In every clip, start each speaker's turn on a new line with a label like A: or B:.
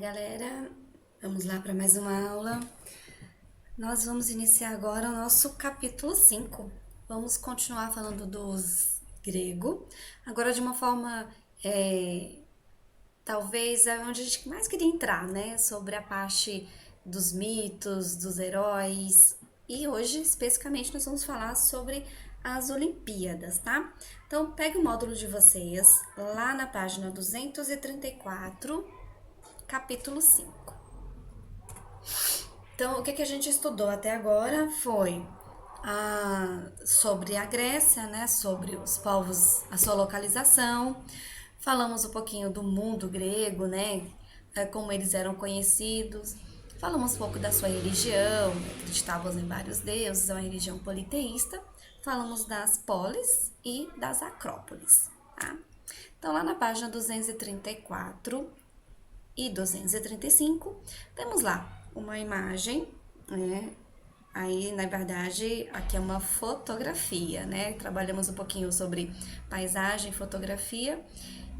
A: Galera, vamos lá para mais uma aula. Nós vamos iniciar agora o nosso capítulo 5. Vamos continuar falando dos grego, agora de uma forma, talvez onde a gente mais queria entrar, né? Sobre a parte dos mitos, dos heróis. E hoje, especificamente, nós vamos falar sobre as Olimpíadas, tá? Então, pegue o módulo de vocês, lá na página 234, capítulo 5. Então, o que a gente estudou até agora foi sobre a Grécia, né? Sobre os povos, a sua localização. Falamos um pouquinho do mundo grego, né? Como eles eram conhecidos. Falamos um pouco da sua religião, acreditavam em vários deuses, é uma religião politeísta. Falamos das polis e das acrópolis, tá? Então, lá na página 234 e 235, temos lá uma imagem, né? Aí, na verdade, aqui é uma fotografia, né? Trabalhamos um pouquinho sobre paisagem, fotografia,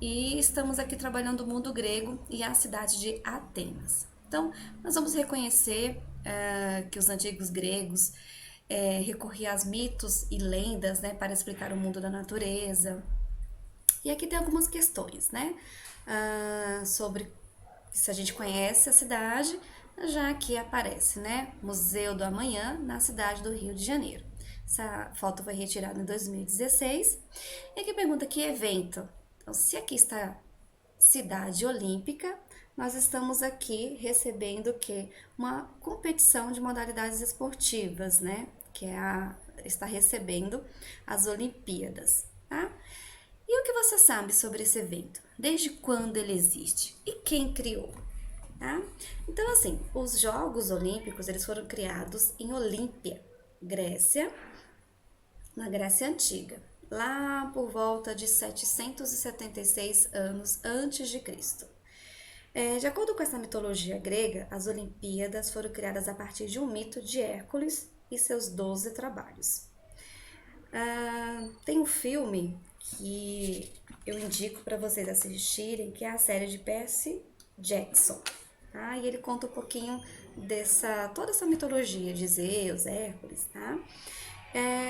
A: e estamos aqui trabalhando o mundo grego e a cidade de Atenas. Então, nós vamos reconhecer que os antigos gregos recorriam a mitos e lendas, né, para explicar o mundo da natureza. E aqui tem algumas questões, né, sobre se a gente conhece a cidade, já que aparece, né, Museu do Amanhã na cidade do Rio de Janeiro. Essa foto foi retirada em 2016. E aqui pergunta que evento. Então, se aqui está cidade olímpica, nós estamos aqui recebendo o quê? Uma competição de modalidades esportivas, né? Que está recebendo as Olimpíadas, tá? E o que você sabe sobre esse evento? Desde quando ele existe? E quem criou? Tá? Então, assim, os Jogos Olímpicos, eles foram criados em Olímpia, Grécia, na Grécia Antiga, lá por volta de 776 anos antes de Cristo. De acordo com essa mitologia grega, as Olimpíadas foram criadas a partir de um mito de Hércules e seus 12 trabalhos. Tem um filme que eu indico para vocês assistirem, que é a série de Percy Jackson. Tá? E ele conta um pouquinho toda essa mitologia de Zeus, Hércules, tá?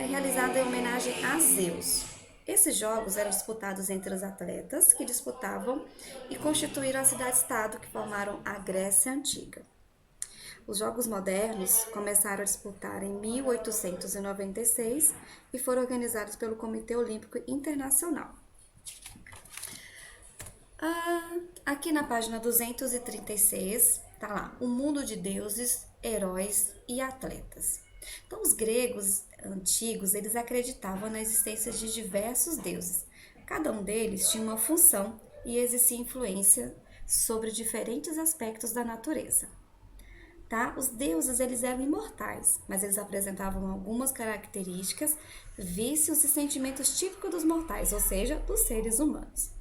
A: Realizada em homenagem a Zeus. Esses jogos eram disputados entre os atletas que disputavam e constituíram a cidade-estado que formaram a Grécia Antiga. Os Jogos Modernos começaram a disputar em 1896 e foram organizados pelo Comitê Olímpico Internacional. Aqui na página 236, tá lá, o mundo de deuses, heróis e atletas. Então, os gregos antigos, eles acreditavam na existência de diversos deuses. Cada um deles tinha uma função e exercia influência sobre diferentes aspectos da natureza. Tá? Os deuses, eles eram imortais, mas eles apresentavam algumas características, vícios e sentimentos típicos dos mortais, ou seja, dos seres humanos.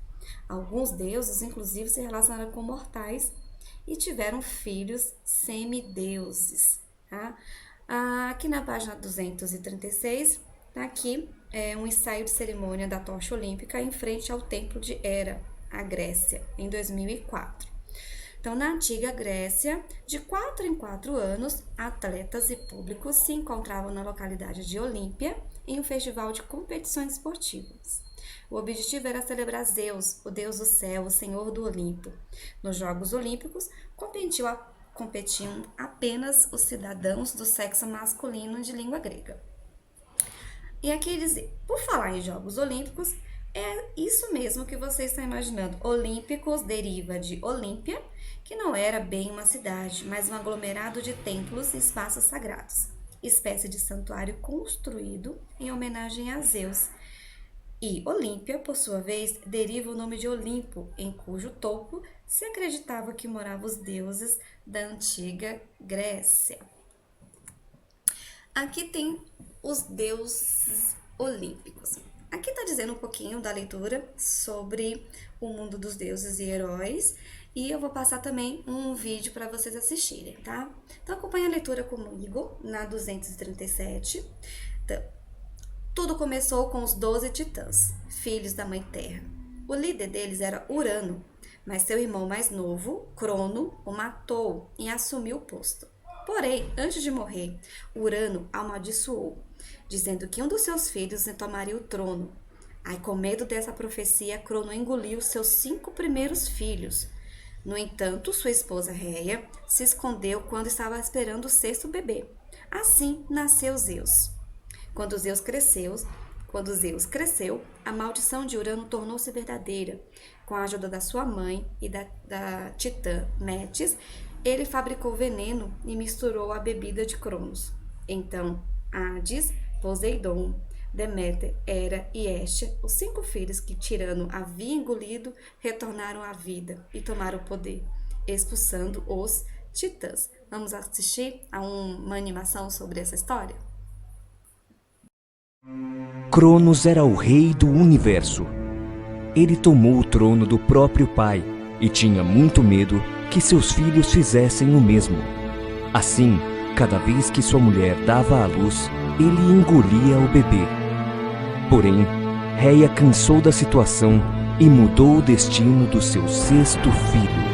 A: Alguns deuses, inclusive, se relacionaram com mortais e tiveram filhos semideuses. Tá? Aqui na página 236, tá aqui um ensaio de cerimônia da tocha olímpica em frente ao templo de Hera, a Grécia, em 2004. Então, na antiga Grécia, de 4 em 4 anos, atletas e públicos se encontravam na localidade de Olímpia em um festival de competições esportivas. O objetivo era celebrar Zeus, o deus do céu, o senhor do Olimpo. Nos Jogos Olímpicos, competiam apenas os cidadãos do sexo masculino de língua grega. E aqui dizer, por falar em Jogos Olímpicos, é isso mesmo que vocês estão imaginando. Olímpicos deriva de Olímpia, que não era bem uma cidade, mas um aglomerado de templos e espaços sagrados, espécie de santuário construído em homenagem a Zeus. E Olímpia, por sua vez, deriva o nome de Olimpo, em cujo topo se acreditava que moravam os deuses da antiga Grécia. Aqui tem os deuses olímpicos. Aqui está dizendo um pouquinho da leitura sobre o mundo dos deuses e heróis, e eu vou passar também um vídeo para vocês assistirem, tá? Então acompanha a leitura comigo na 237. Então, tudo começou com os 12 titãs, filhos da Mãe Terra. O líder deles era Urano, mas seu irmão mais novo, Crono, o matou e assumiu o posto. Porém, antes de morrer, Urano amaldiçoou, dizendo que um dos seus filhos tomaria o trono. Aí, com medo dessa profecia, Crono engoliu seus 5 primeiros filhos. No entanto, sua esposa Réia se escondeu quando estava esperando o 6º bebê. Assim nasceu Zeus. Quando Zeus cresceu, a maldição de Urano tornou-se verdadeira. Com a ajuda da sua mãe e da titã Metis, ele fabricou veneno e misturou a bebida de Cronos. Então, Hades, Poseidon, Deméter, Hera e Hestia, os 5 filhos que Tirano havia engolido, retornaram à vida e tomaram o poder, expulsando os titãs. Vamos assistir a uma animação sobre essa história?
B: Cronos era o rei do universo. Ele tomou o trono do próprio pai e tinha muito medo que seus filhos fizessem o mesmo. Assim, cada vez que sua mulher dava à luz, ele engolia o bebê. Porém, Réia cansou da situação e mudou o destino do seu 6º filho.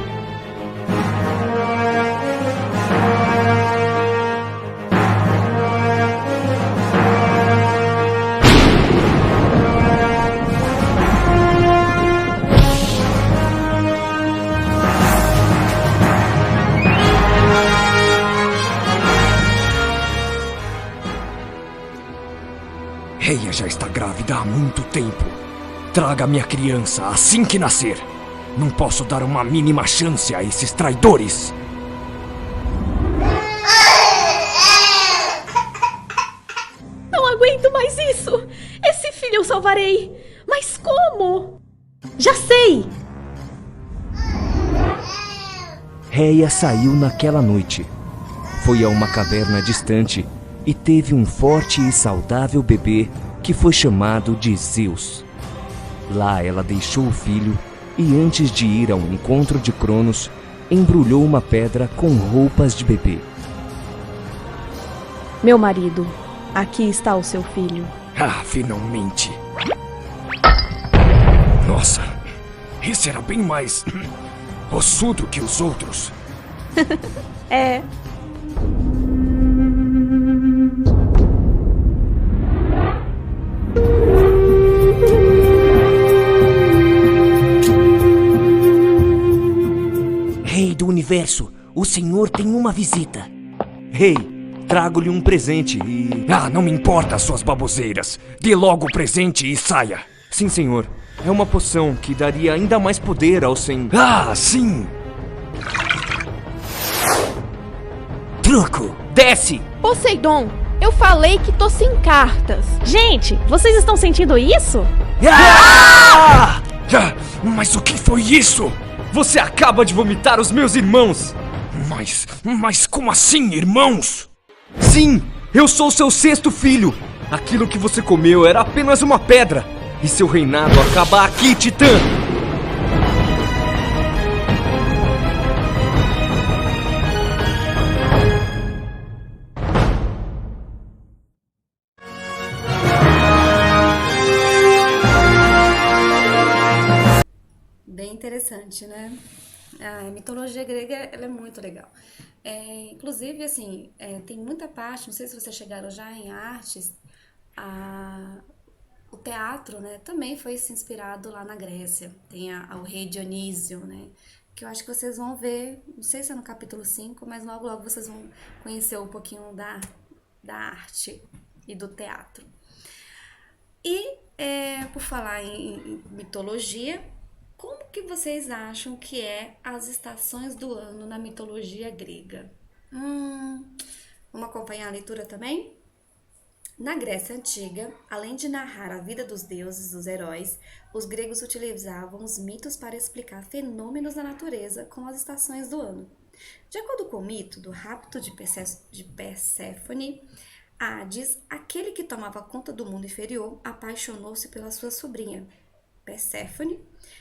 B: Réia já está grávida há muito tempo. Traga minha criança assim que nascer. Não posso dar uma mínima chance a esses traidores.
C: Não aguento mais isso! Esse filho eu salvarei! Mas como? Já sei!
B: Réia saiu naquela noite. Foi a uma caverna distante e teve um forte e saudável bebê que foi chamado de Zeus. Lá ela deixou o filho e, antes de ir ao encontro de Cronos, embrulhou uma pedra com roupas de bebê.
C: Meu marido, aqui está o seu filho.
B: Ah, finalmente! Nossa, esse era bem mais ossudo que os outros.
C: É.
B: Rei do universo, o senhor tem uma visita. Rei, trago-lhe um presente e... Ah, não me importa as suas baboseiras. Dê logo o presente e saia. Sim, senhor. É uma poção que daria ainda mais poder ao senhor. Ah, sim! Truco, desce!
C: Poseidon, eu falei que tô sem cartas. Gente, vocês estão sentindo isso?
B: Ah! Mas o que foi isso? Você acaba de vomitar os meus irmãos! Mas como assim, irmãos? Sim, eu sou seu 6º filho! Aquilo que você comeu era apenas uma pedra! E seu reinado acaba aqui, Titã!
A: Bem interessante, né? A mitologia grega, ela é muito legal. Inclusive, assim, tem muita parte, não sei se vocês chegaram já em artes, o teatro, né, também foi se inspirado lá na Grécia. Tem o rei Dionísio, né, que eu acho que vocês vão ver, não sei se é no capítulo 5, mas logo logo vocês vão conhecer um pouquinho da arte e do teatro. E, por falar em mitologia, como que vocês acham que é as estações do ano na mitologia grega? Vamos acompanhar a leitura também? Na Grécia Antiga, além de narrar a vida dos deuses, dos heróis, os gregos utilizavam os mitos para explicar fenômenos da natureza como as estações do ano. De acordo com o mito do rapto de Perséfone, Hades, aquele que tomava conta do mundo inferior, apaixonou-se pela sua sobrinha, Perséfone,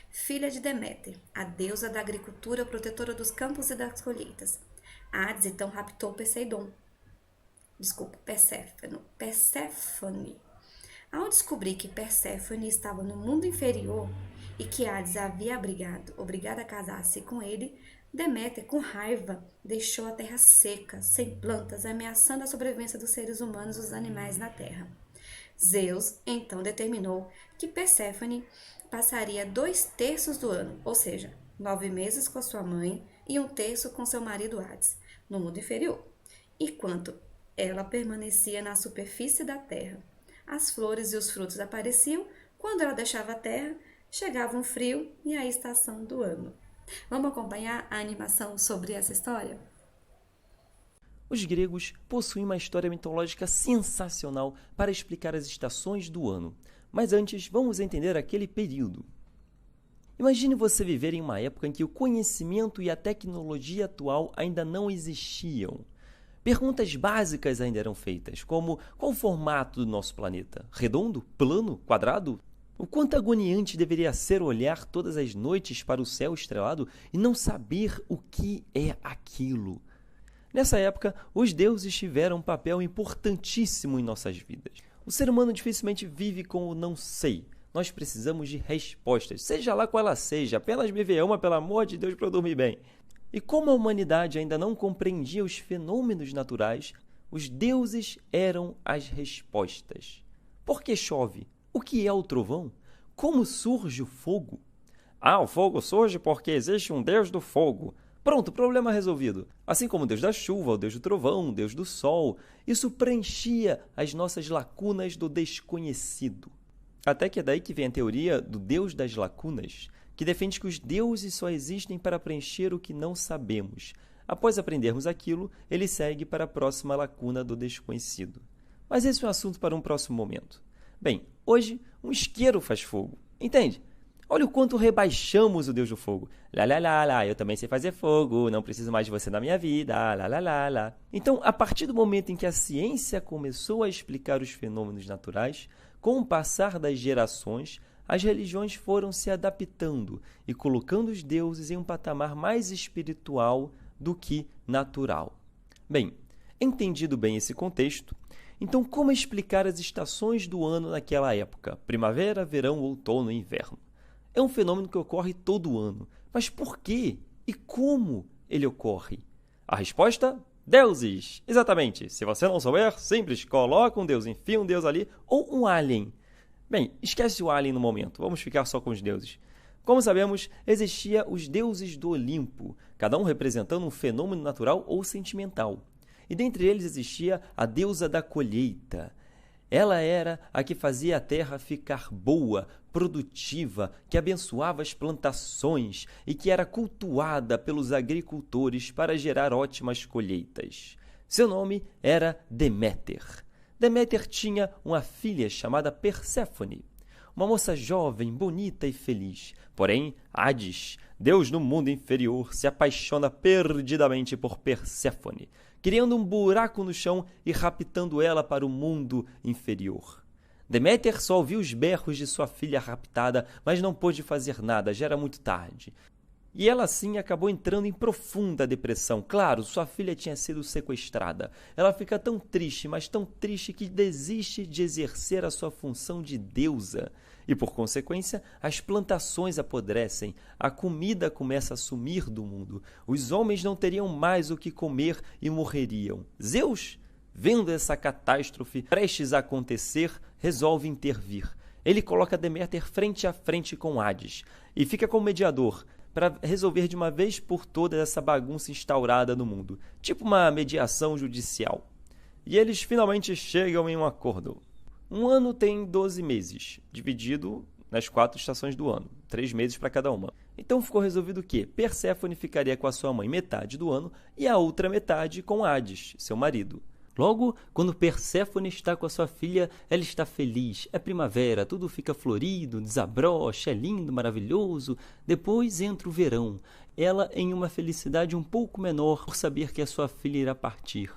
A: filha de Deméter, a deusa da agricultura, protetora dos campos e das colheitas. Hades então raptou Perséfone. Ao descobrir que Perséfone estava no mundo inferior, e que Hades havia obrigado a casar-se com ele, Deméter, com raiva, deixou a terra seca, sem plantas, ameaçando a sobrevivência dos seres humanos e dos animais na terra. Zeus, então, determinou que Perséfone passaria 2/3 do ano, ou seja, 9 meses com a sua mãe e 1/3 com seu marido Hades, no mundo inferior, enquanto ela permanecia na superfície da terra. As flores e os frutos apareciam. Quando ela deixava a terra, chegava um frio e a estação do ano. Vamos acompanhar a animação sobre essa história?
D: Os gregos possuem uma história mitológica sensacional para explicar as estações do ano. Mas antes, vamos entender aquele período. Imagine você viver em uma época em que o conhecimento e a tecnologia atual ainda não existiam. Perguntas básicas ainda eram feitas, como qual o formato do nosso planeta? Redondo? Plano? Quadrado? O quanto agoniante deveria ser olhar todas as noites para o céu estrelado e não saber o que é aquilo. Nessa época, os deuses tiveram um papel importantíssimo em nossas vidas. O ser humano dificilmente vive com o não sei. Nós precisamos de respostas, seja lá qual ela seja, apenas me vê uma, pelo amor de Deus, para eu dormir bem. E como a humanidade ainda não compreendia os fenômenos naturais, os deuses eram as respostas. Por que chove? O que é o trovão? Como surge o fogo? Ah, o fogo surge porque existe um deus do fogo. Pronto, problema resolvido. Assim como o deus da chuva, o deus do trovão, o deus do sol, isso preenchia as nossas lacunas do desconhecido. Até que é daí que vem a teoria do deus das lacunas, que defende que os deuses só existem para preencher o que não sabemos. Após aprendermos aquilo, ele segue para a próxima lacuna do desconhecido. Mas esse é um assunto para um próximo momento. Bem, hoje um isqueiro faz fogo, entende? Olha o quanto rebaixamos o Deus do fogo. Lá, lá, lá, lá, eu também sei fazer fogo, não preciso mais de você na minha vida, lá, lá, lá, lá. Então, a partir do momento em que a ciência começou a explicar os fenômenos naturais, com o passar das gerações, as religiões foram se adaptando e colocando os deuses em um patamar mais espiritual do que natural. Bem, entendido bem esse contexto, então como explicar as estações do ano naquela época? Primavera, verão, outono e inverno. É um fenômeno que ocorre todo ano. Mas por quê? E como ele ocorre? A resposta? Deuses! Exatamente. Se você não souber, simples. Coloca um deus, enfia um deus ali ou um alien. Bem, esquece o alien no momento. Vamos ficar só com os deuses. Como sabemos, existiam os deuses do Olimpo, cada um representando um fenômeno natural ou sentimental. E dentre eles existia a deusa da colheita. Ela era a que fazia a terra ficar boa, produtiva, que abençoava as plantações e que era cultuada pelos agricultores para gerar ótimas colheitas. Seu nome era Deméter. Deméter tinha uma filha chamada Perséfone, uma moça jovem, bonita e feliz. Porém, Hades, deus do mundo inferior, se apaixona perdidamente por Perséfone, criando um buraco no chão e raptando ela para o mundo inferior. Deméter só ouviu os berros de sua filha raptada, mas não pôde fazer nada, já era muito tarde. E ela assim acabou entrando em profunda depressão. Claro, sua filha tinha sido sequestrada. Ela fica tão triste, mas tão triste que desiste de exercer a sua função de deusa. E por consequência, as plantações apodrecem, a comida começa a sumir do mundo, os homens não teriam mais o que comer e morreriam. Zeus, vendo essa catástrofe prestes a acontecer, resolve intervir. Ele coloca Deméter frente a frente com Hades e fica como mediador, para resolver de uma vez por todas essa bagunça instaurada no mundo, tipo uma mediação judicial. E eles finalmente chegam em um acordo. Um ano tem 12 meses, dividido nas 4 estações do ano, 3 meses para cada uma. Então ficou resolvido que Perséfone ficaria com a sua mãe metade do ano e a outra metade com Hades, seu marido. Logo, quando Perséfone está com a sua filha, ela está feliz. É primavera, tudo fica florido, desabrocha, é lindo, maravilhoso. Depois entra o verão. Ela em uma felicidade um pouco menor por saber que a sua filha irá partir.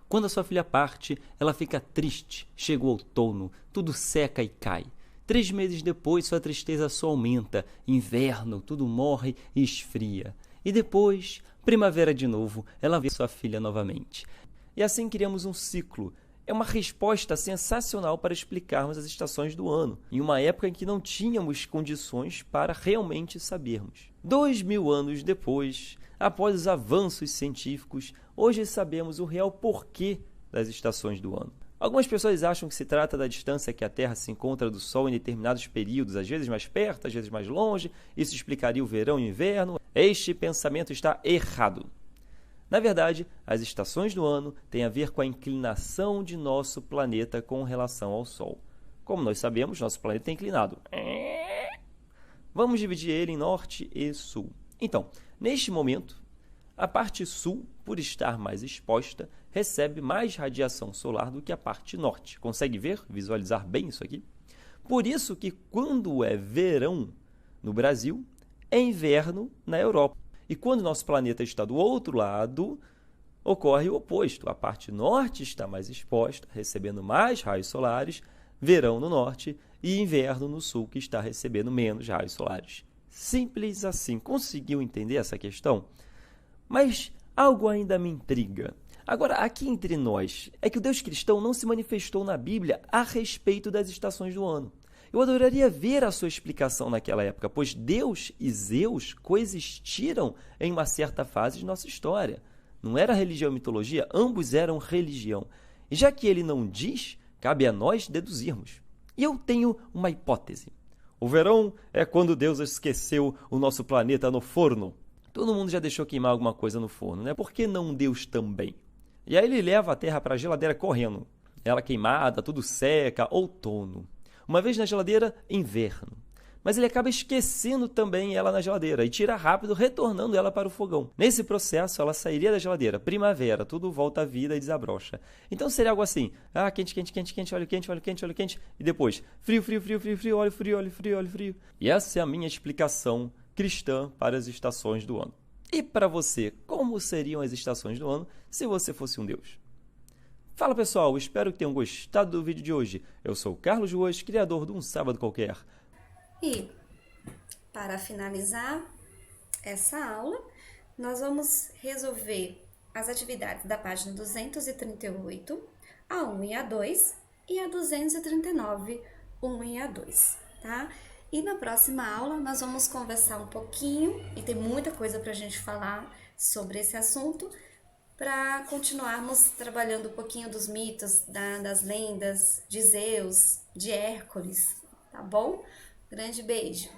D: Quando a sua filha parte, ela fica triste. Chega o outono, tudo seca e cai. 3 meses depois, sua tristeza só aumenta. Inverno, tudo morre e esfria. E depois, primavera de novo, ela vê sua filha novamente. E assim criamos um ciclo. é uma resposta sensacional para explicarmos as estações do ano, em uma época em que não tínhamos condições para realmente sabermos. 2000 anos depois, após os avanços científicos, hoje sabemos o real porquê das estações do ano. Algumas pessoas acham que se trata da distância que a Terra se encontra do Sol em determinados períodos, às vezes mais perto, às vezes mais longe. Isso explicaria o verão e o inverno. Este pensamento está errado. Na verdade, as estações do ano têm a ver com a inclinação de nosso planeta com relação ao Sol. Como nós sabemos, nosso planeta é inclinado. Vamos dividir ele em norte e sul. Então, neste momento, a parte sul, por estar mais exposta, recebe mais radiação solar do que a parte norte. Consegue ver, visualizar bem isso aqui? Por isso que quando é verão no Brasil, é inverno na Europa. E quando nosso planeta está do outro lado, ocorre o oposto. A parte norte está mais exposta, recebendo mais raios solares, verão no norte, e inverno no sul, que está recebendo menos raios solares. Simples assim. Conseguiu entender essa questão? Mas algo ainda me intriga. Agora, aqui entre nós, é que o Deus cristão não se manifestou na Bíblia a respeito das estações do ano. Eu adoraria ver a sua explicação naquela época, pois Deus e Zeus coexistiram em uma certa fase de nossa história. Não era religião e mitologia, ambos eram religião. E já que ele não diz, cabe a nós deduzirmos. E eu tenho uma hipótese. O verão é quando Deus esqueceu o nosso planeta no forno. Todo mundo já deixou queimar alguma coisa no forno, né? Por que não Deus também? E aí ele leva a terra para a geladeira correndo. Ela queimada, tudo seca, outono. Uma vez na geladeira, inverno. Mas ele acaba esquecendo também ela na geladeira e tira rápido, retornando ela para o fogão. Nesse processo, ela sairia da geladeira. Primavera, tudo volta à vida e desabrocha. Então seria algo assim. Quente, quente, quente, quente, óleo quente, óleo quente, óleo quente. E depois, frio, frio, frio, frio, frio, óleo frio, óleo frio, óleo frio. E essa é a minha explicação cristã para as estações do ano. E para você, como seriam as estações do ano se você fosse um deus? Fala pessoal, espero que tenham gostado do vídeo de hoje. Eu sou o Carlos Ruas, criador de Um Sábado Qualquer.
A: E, para finalizar essa aula, nós vamos resolver as atividades da página 238, a 1 e a 2, e a 239, 1 e a 2, tá? E na próxima aula nós vamos conversar um pouquinho, e tem muita coisa para a gente falar sobre esse assunto, para continuarmos trabalhando um pouquinho dos mitos, das lendas de Zeus, de Hércules, tá bom? Grande beijo!